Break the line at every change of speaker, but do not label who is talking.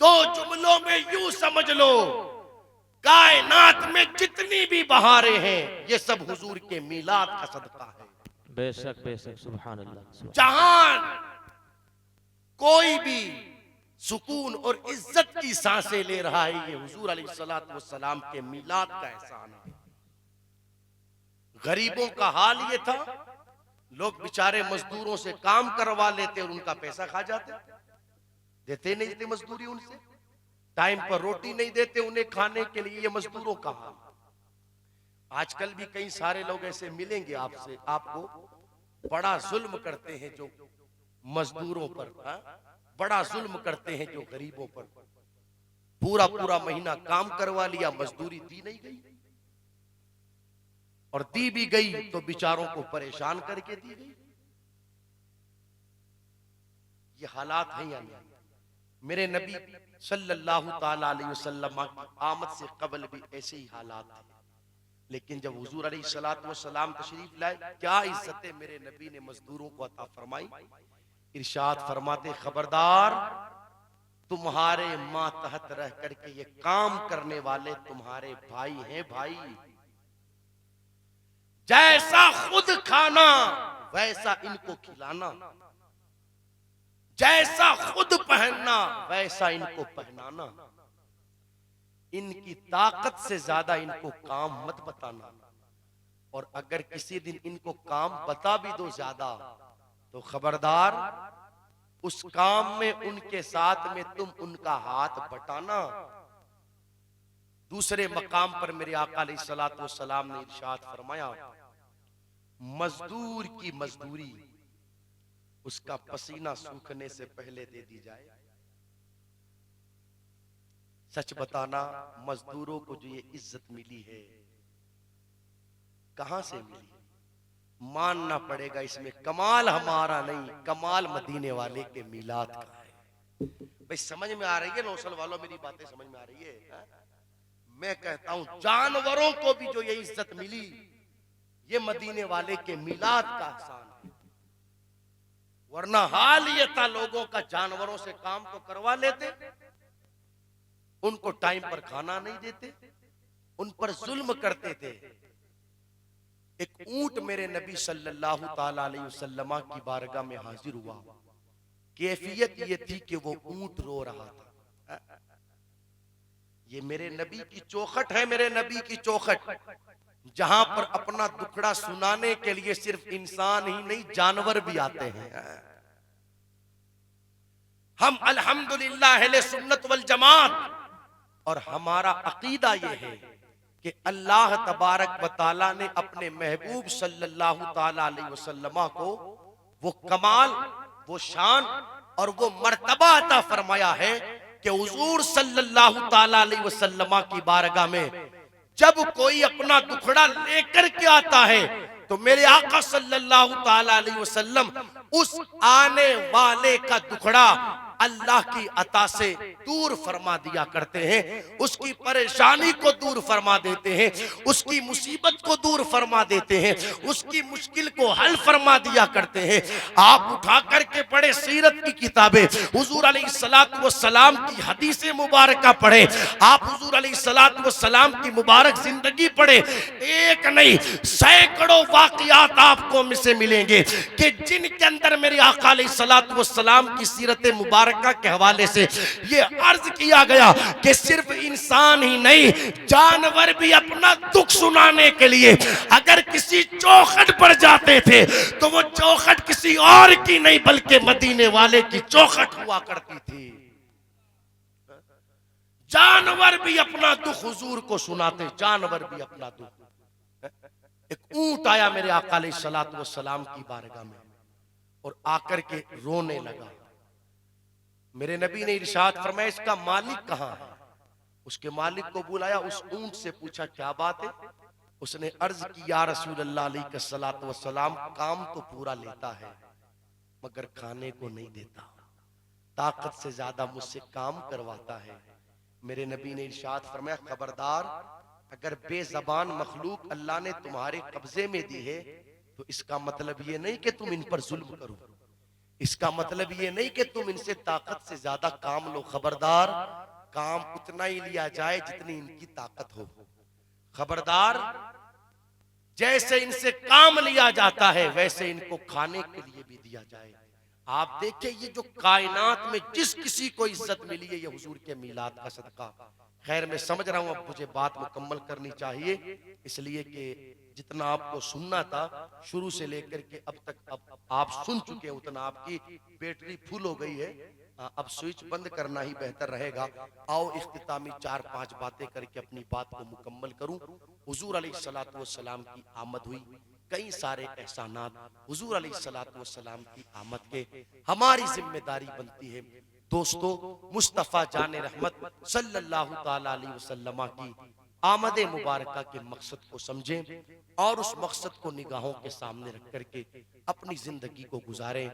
दो जुमलों में यूं समझ लो, कायनात में जितनी भी बहारें हैं ये सब हुजूर के मीलाद का सदका है।
बेशक बेशक, सुभान अल्लाह, सुभान।
जहां कोई भी सुकून और इज्जत की सांसें ले रहा है, ये हुजूर अलैहिस्सलातु वस्सलाम के मीलाद का एहसान है। गरीबों का हाल ये था, लोग बेचारे मजदूरों से काम करवा लेते और उनका पैसा खा जाते, देते नहीं थे मजदूरी उनसे, टाइम पर रोटी नहीं देते उन्हें खाने के लिए। ये मजदूरों का हाल। आजकल भी कई सारे लोग ऐसे मिलेंगे आपसे, आपको बड़ा जुल्म करते हैं जो मजदूरों पर, बड़ा जुल्म करते हैं जो गरीबों पर। पूरा पूरा महीना काम करवा लिया, मजदूरी दी नहीं गई, और दी भी गई तो बेचारों को परेशान करके दी गई। ये हालात हैं या नहीं? मेरे नबी सल्लल्लाहु ताला अलैहि वसल्लम की आमद से कबल भी ऐसे ही हालात थे, लेकिन जब हुजूर अलैहिस्सलातु वस्सलाम तशरीफ लाए, क्या इज्जतें मेरे नबी ने मजदूरों को अता फरमाई। इरशाद फरमाते, खबरदार, तुम्हारे मातहत रह करके ये काम करने वाले तुम्हारे भाई हैं भाई। जैसा खुद खाना वैसा इनको खिलाना, जैसा खुद पहनना वैसा इनको पहनाना। इनकी ताकत से ज्यादा इनको काम मत बताना, और अगर किसी दिन इनको काम बता भी दो ज्यादा, तो खबरदार, उस काम में उनके साथ में तुम उनका हाथ बटाना। दूसरे मकाम पर मेरे आका अलैहिस्सलातु वस्सलाम ने इरशाद फरमाया, मजदूर की मजदूरी उसका पसीना सूखने से पहले दे दी जाए। सच बताना, मजदूरों को जो ये इज्जत मिली है, कहां से मिली? मानना पड़ेगा, इसमें कमाल हमारा नहीं, कमाल मदीने वाले के मीलाद का है। भाई समझ में आ रही है नौसल वालों, मेरी बातें समझ में आ रही है? मैं कहता हूं, जानवरों को भी जो ये इज्जत मिली, ये मदीने वाले के मीलाद का एहसान है। वरना हाल ये था, लोगों का जानवरों से काम तो करवा लेते, उनको टाइम पर खाना नहीं देते, उन पर जुल्म करते थे। एक ऊंट मेरे नबी सल्लल्लाहु ताला अलैहि वसल्लम की बारगाह में हाजिर हुआ। कैफियत ये थी कि वो ऊंट रो रहा था। ये मेरे नबी की चौखट है, मेरे नबी की चौखट, जहां पर अपना दुखड़ा सुनाने के लिए सिर्फ इंसान ही नहीं, जानवर भी आते हैं। हम अल्हम्दुलिल्लाह अहले सुन्नत वल जमात, और हमारा अकीदा ये है कि अल्लाह तबारक व तआला ने अपने महबूब सल्लल्लाहु ताला अलैहि वसल्लम को वो कमाल, वो शान और वो मर्तबा अता फरमाया है कि हुजूर सल्लल्लाहु ताला अलैहि वसल्लम की बारगाह में जब कोई अपना दुखड़ा लेकर के आता है, तो मेरे आका सल्लल्लाहु ताला अलैहि वसल्लम उस आने वाले का दुखड़ा अल्लाह की अता से दूर फरमा दिया करते हैं, उसकी परेशानी को दूर फरमा देते हैं, उसकी मुसीबत को दूर फरमा देते हैं, उसकी मुश्किल को हल फरमा दिया करते हैं। आप उठा करके पढ़े सीरत की किताबें, हुजूर अलैहिस्सलातु वस्सलाम की हदीसें मुबारका पढ़े, आप हुजूर अलैहिस्सलातु वस्सलाम की मुबारक जिंदगी पढ़े, एक नहीं सैकड़ों वाकयात आपको में से मिलेंगे कि जिनके अंदर मेरे आका अलैहिस्सलातु वस्सलाम की सीरत मुबारक के हवाले से ये अर्ज किया गया कि सिर्फ इंसान ही नहीं, जानवर भी अपना दुख सुनाने के लिए अगर किसी चौखट पर जाते थे, तो वो चौखट किसी और की नहीं बल्कि मदीने वाले की चौखट हुआ करती थी। जानवर भी अपना दुख हुजूर को सुनाते, जानवर भी अपना दुख। एक ऊंट आया मेरे आका अलैहिस्सलातु वस्सलाम की बारगाह में और आकर के रोने लगा। मेरे नबी ने इरशाद फरमाया, इसका मालिक कहाँ है? उसके मालिक को बुलाया, उस ऊंट से पूछा क्या बात है? उसने अर्ज की, या रसूल अल्लाह अलैहिस्सलातु वस्सलाम, काम तो पूरा लेता है मगर खाने को नहीं देता, ताकत से ज्यादा मुझसे काम करवाता है। मेरे नबी ने इरशाद फरमाया, खबरदार, अगर बेजबान मखलूक अल्लाह ने तुम्हारे कब्जे में दी है, तो इसका मतलब ये नहीं कि तुम इन पर जुल्म करो। इसका मतलब ये नहीं कि तुम इनसे ताकत से ज्यादा काम लो, खबरदार, काम उतना ही लिया जाए जितनी इनकी ताकत हो। खबरदार, जैसे इनसे काम लिया जाता है वैसे इनको खाने के लिए भी दिया जाए। आप देखिए, ये जो कायनात में जिस किसी को इज्जत मिली है ये हुजूर के मीलाद का सदका। खैर, मैं समझ रहा हूं अब मुझे बात मुकम्मल करनी चाहिए, इसलिए कि जितना आपको सुनना था शुरू से लेकर के अब तक अब आप सुन चुके हैं, उतना आपकी बैटरी फुल हो गई है। अब स्विच बंद करना ही बेहतर रहेगा। आओ इख्तितामी 4-5 बातें करके अपनी बात को मुकम्मल करूं। हुजूर अलैहिस्सलातु वस्सलाम की आमद हुई, कई सारे एहसानात हुजूर अलैहिस्सलातु वस्सलाम की आमद के हमारी जिम्मेदारी बनती है। दोस्तों, मुस्तफ़ा जाने रहमत सल्लल्लाहु ताला अलैहि वसल्लम की आमद मुबारका के मकसद को समझें और उस मकसद को निगाहों के सामने रख करके अपनी जिंदगी को गुजारें।